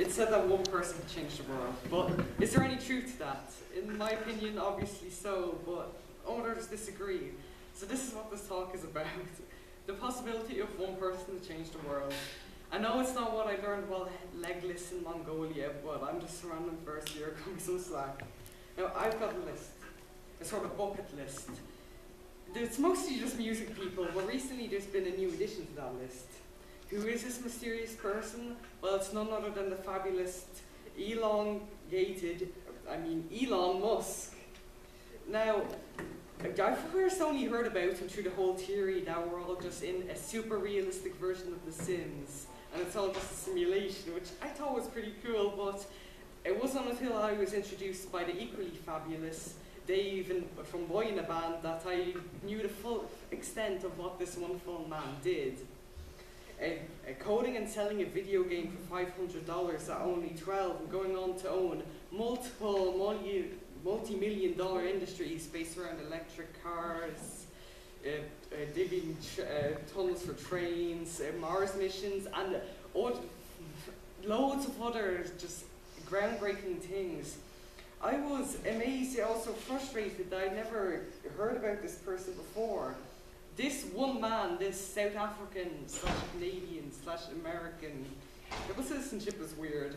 It said that one person could change the world, but is there any truth to that? In my opinion, obviously so, but others disagree. So this is what this talk is about. The possibility of one person to change the world. I know it's not what I learned while legless in Mongolia, but I'm just a random first year, cut me some slack. Now, I've got a list, a sort of bucket list. It's mostly just music people, but recently there's been a new addition to that list. Who is this mysterious person? Well, it's none other than the fabulous Elon Musk. Now, I've first only heard about him through the whole theory that we're all just in a super realistic version of The Sims, and it's all just a simulation, which I thought was pretty cool, but it wasn't until I was introduced by the equally fabulous Dave from Boy in a Band that I knew the full extent of what this wonderful man did. Coding and selling a video game for $500 at only 12 and going on to own multiple multi-million-dollar industries based around electric cars, digging tunnels for trains, Mars missions, and loads of other just groundbreaking things. I was amazed and also frustrated that I'd never heard about this person before. This one man, this South African / Canadian / American, double citizenship is weird,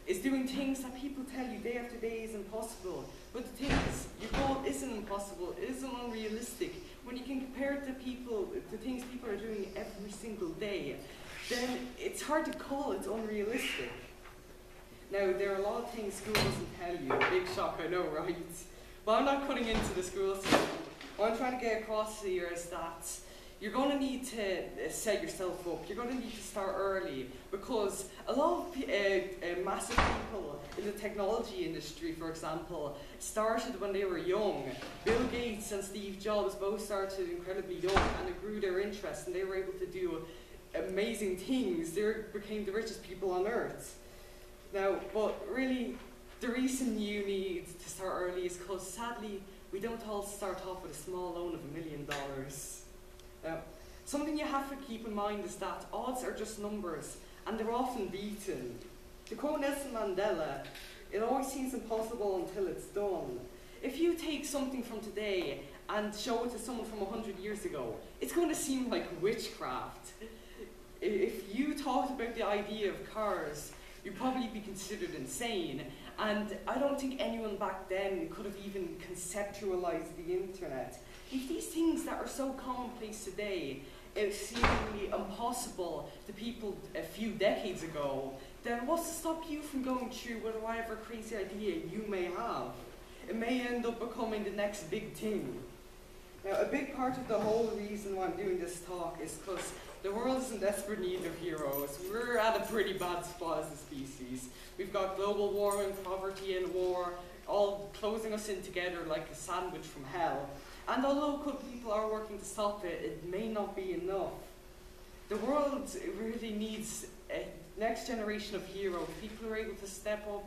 is doing things that people tell you day after day is impossible. But the thing is, your goal isn't impossible, it isn't unrealistic. When you can compare it to things people are doing every single day, then it's hard to call it unrealistic. Now, there are a lot of things school doesn't tell you. Big shock, I know, right? But I'm not cutting into the school system. What I'm trying to get across here is that you're going to need to set yourself up. You're going to need to start early, because a lot of massive people in the technology industry, for example, started when they were young. Bill Gates and Steve Jobs both started incredibly young, and it grew their interest, and they were able to do amazing things. They became the richest people on earth. Now, but really, the reason you need to start early is because, sadly, we don't all start off with a small loan of $1 million. Now, something you have to keep in mind is that odds are just numbers, and they're often beaten. To quote Nelson Mandela, it always seems impossible until it's done. If you take something from today and show it to someone from 100 years ago, it's going to seem like witchcraft. If you talked about the idea of cars, you'd probably be considered insane. And I don't think anyone back then could have even conceptualized the internet. If these things that are so commonplace today are seemingly impossible to people a few decades ago, then what's to stop you from going through with whatever crazy idea you may have? It may end up becoming the next big thing. Now, a big part of the whole reason why I'm doing this talk is because the world is in desperate need of heroes. We're at a pretty bad spot as a species. We've got global warming, poverty, and war, all closing us in together like a sandwich from hell. And although good people are working to stop it, it may not be enough. The world really needs a next generation of heroes, people who are able to step up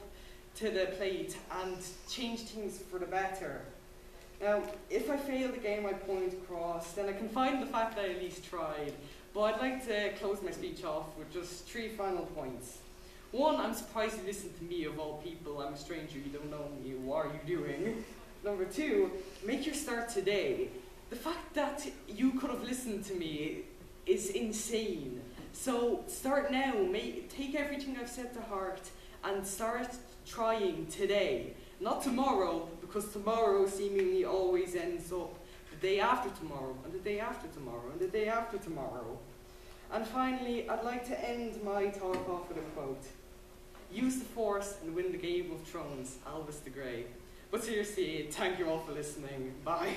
to the plate and change things for the better. Now, if I fail to get my point across, then I can find the fact that I at least tried. But I'd like to close my speech off with just 3 final points. 1, I'm surprised you listened to me of all people. I'm a stranger, you don't know me, what are you doing? Number 2, make your start today. The fact that you could have listened to me is insane. So start now, take everything I've said to heart and start trying today. Not tomorrow, because tomorrow seemingly always ends up the day after tomorrow, and the day after tomorrow, and the day after tomorrow. And finally, I'd like to end my talk off with a quote. Use the Force and win the Game of Thrones, Albus the Grey. But seriously, thank you all for listening. Bye.